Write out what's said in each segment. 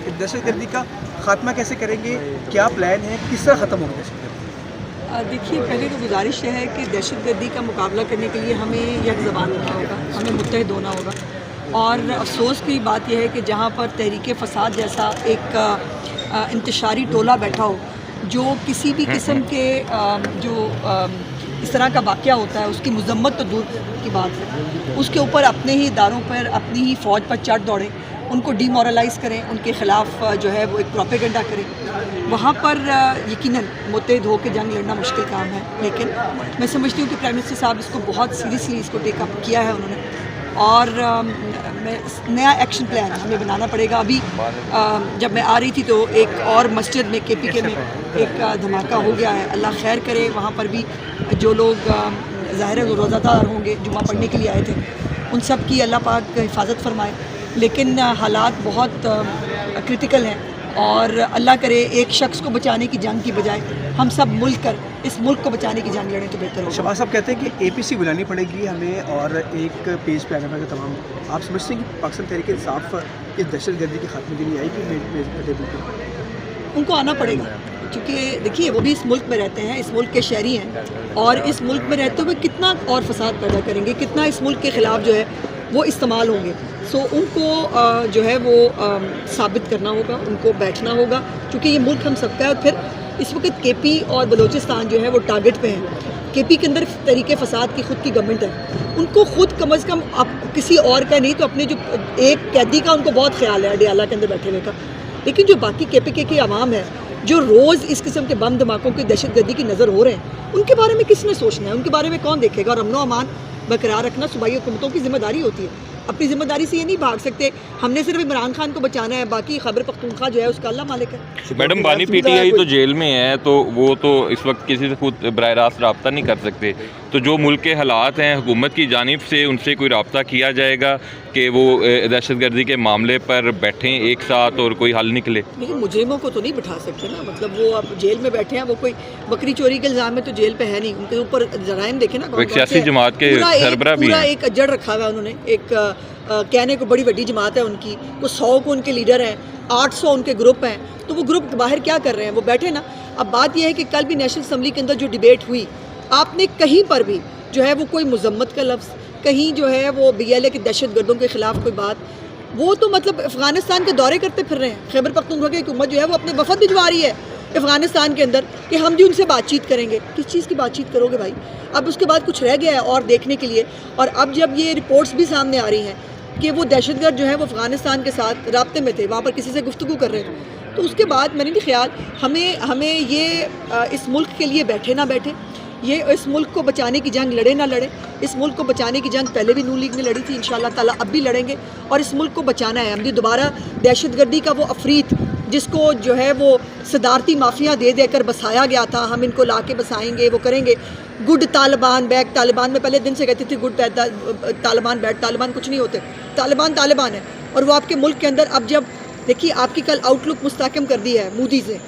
दहशत गर्दी का खात्मा कैसे करेंगे, क्या प्लान है, किस तरह ख़त्म होगी दहशत गर्दी? देखिए, पहले तो गुजारिश है कि दहशत गर्दी का मुकाबला करने के लिए हमें एक ज़बान होना होगा, हमें मुत्तहिद होना होगा। और अफसोस की बात यह है कि जहाँ पर तहरीक फ़साद जैसा एक इंतशारी टोला बैठा हो, जो किसी भी किस्म के इस तरह का वाक़या होता है उसकी मज़म्मत तो दूर की बात है, उसके ऊपर अपने ही इदारों पर, अपनी ही फ़ौज पर चढ़ दौड़ें, उनको डीमोरलाइज़ करें, उनके ख़िलाफ़ जो है वो एक प्रोपेगेंडा करें, वहाँ पर यकीनन मुत्तहिद होकर जंग लड़ना मुश्किल काम है। लेकिन मैं समझती हूँ कि प्राइम मिनिस्टर साहब इसको बहुत सीरियसली इसको टेकअप किया है उन्होंने, और नया एक्शन प्लान हमें बनाना पड़ेगा। अभी जब मैं आ रही थी तो एक और मस्जिद में KPK में एक धमाका हो गया है, अल्लाह खैर करे, वहाँ पर भी जो लोग ज़ाहिर है रोज़ादार होंगे, जुमा पढ़ने के लिए आए थे, उन सब की अल्लाह पाक हिफाजत फरमाए। लेकिन हालात बहुत क्रिटिकल हैं, और अल्लाह करे एक शख्स को बचाने की जंग की बजाय हम सब मिलकर इस मुल्क को बचाने की जंग लड़ें तो बेहतर होगा। शहबाज साहब कहते हैं कि APC बुलानी पड़ेगी हमें और एक पेज पे आना पड़ेगा तमाम। आप समझते हैं कि पाकिस्तान तहरीक इंसाफ इस दहशत गर्दी के खात्मे के लिए आएगी? उनको आना पड़ेगा, क्योंकि देखिए वो भी इस मुल्क में रहते हैं, इस मुल्क के शहरी हैं, और इस मुल्क में रहते हुए कितना और फसाद पैदा करेंगे, कितना इस मुल्क के ख़िलाफ़ जो है वो इस्तेमाल होंगे। सो उनको जो है वो साबित करना होगा, उनको बैठना होगा, क्योंकि ये मुल्क हम सबका है। और फिर इस वक्त KP और बलूचिस्तान जो है वो टारगेट पे हैं। KP के अंदर तहरीक फ़साद की ख़ुद की गवर्नमेंट है, उनको खुद कम अज़ कम अब किसी और का नहीं तो अपने जो एक कैदी का उनको बहुत ख्याल है अडियाला के अंदर बैठे हुए का। लेकिन जो बाकी KPK की आवाम है, जो रोज़ इस किस्म के बम धमाकों की दहशत गर्दी की नज़र हो रहे हैं, उनके बारे में किसने सोचना है, उनके बारे में कौन देखेगा? और अमनो अमान बरकरार रखना सूबाई हुकूमतों की ज़िम्मेदारी होती है। अपनी ज़िम्मेदारी से ये नहीं भाग सकते, हमने सिर्फ इमरान खान को बचाना है, बाकी खैबर पख्तूनख्वा जो है उसका अल्लाह मालिक है। मैडम, बानी PTI तो जेल में है, तो वो तो इस वक्त किसी से खुद बराह रास्त रब्ता नहीं कर सकते, तो जो मुल्क के हालात हैं हुकूमत की जानिब से उनसे कोई रब्ता किया जाएगा कि वो दहशत गर्दी के मामले पर बैठें एक साथ और कोई हल निकले? लेकिन मुजरिमों को तो नहीं बिठा सकते ना, मतलब वो अब जेल में बैठे हैं, वो कोई बकरी चोरी के इल्ज़ाम में तो जेल पे है नहीं, उनके ऊपर जराइम देखे ना, एक सियासी जमात के सरबराह भी हैं। एक अजड़ रखा हुआ है उन्होंने, एक कहने को बड़ी बड़ी जमात है उनकी, वो 100 को उनके लीडर हैं, 800 उनके ग्रुप हैं, तो वो ग्रुप बाहर क्या कर रहे हैं? वो बैठे ना। अब बात यह है कि कल भी नेशनल असम्बली के अंदर जो डिबेट हुई, आपने कहीं पर भी जो है वो कोई मुजम्मत का लफ्ज़, कहीं जो है वो BLA के दहशत गर्दों के ख़िलाफ़ कोई बात, वो तो मतलब अफ़गानिस्तान के दौरे करते फिर रहे हैं। खैबर पख्तूनख्वा की हुकूमत जो है वो अपने वफद भिजवा रही है अफ़गानिस्तान के अंदर कि हम भी उनसे बातचीत करेंगे। किस चीज़ की बातचीत करोगे भाई? अब उसके बाद कुछ रह गया है और देखने के लिए? और अब जब ये रिपोर्ट्स भी सामने आ रही हैं कि वो दहशतगर्द जो है वो अफ़गानिस्तान के साथ राब्ते में थे, वहाँ पर किसी से गुफ्तगू कर रहे थे, तो उसके बाद मैंने नहीं ख्याल हमें ये इस मुल्क के लिए बैठे ना बैठे, ये इस मुल्क को बचाने की जंग लड़े ना लड़े। इस मुल्क को बचाने की जंग पहले भी नून लीग ने लड़ी थी, इंशाअल्लाह ताला अब भी लड़ेंगे, और इस मुल्क को बचाना है। हम दोबारा दहशतगर्दी का वो अफरीत जिसको जो है वो सदारती माफिया दे देकर बसाया गया था, हम इनको ला के बसाएँगे, वो करेंगे। गुड तालिबान बैड तालिबान में पहले दिन से कहती थी गुड तालिबान बैड तालिबान, कुछ नहीं होते, तालिबान तालिबान है। और वो आपके मुल्क के अंदर अब जब देखिए आपकी कल आउटलुक मुस्तहकम कर दी है मोदी से,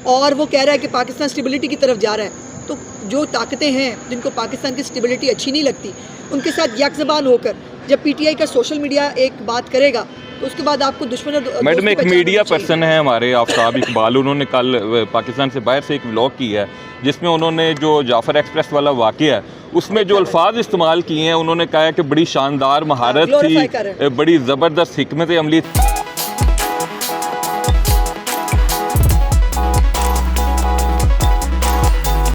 और वो कह रहा है कि पाकिस्तान स्टेबिलिटी की तरफ जा रहा है, तो जो ताकतें हैं जिनको पाकिस्तान की स्टेबिलिटी अच्छी नहीं लगती, उनके साथ यकज़बान होकर जब PTI का सोशल मीडिया एक बात करेगा तो उसके बाद आपको दुश्मन। मैडम, एक मीडिया पर्सन है हमारे आफ्ताब इकबाल, उन्होंने कल पाकिस्तान से बाहर से एक व्लॉग किया है जिसमें उन्होंने जो जाफ़र एक्सप्रेस वाला वाक़या है उसमें जो अल्फाज इस्तेमाल किए हैं, उन्होंने कहा है कि बड़ी शानदार महारत थी, बड़ी ज़बरदस्त हिकमत अमली।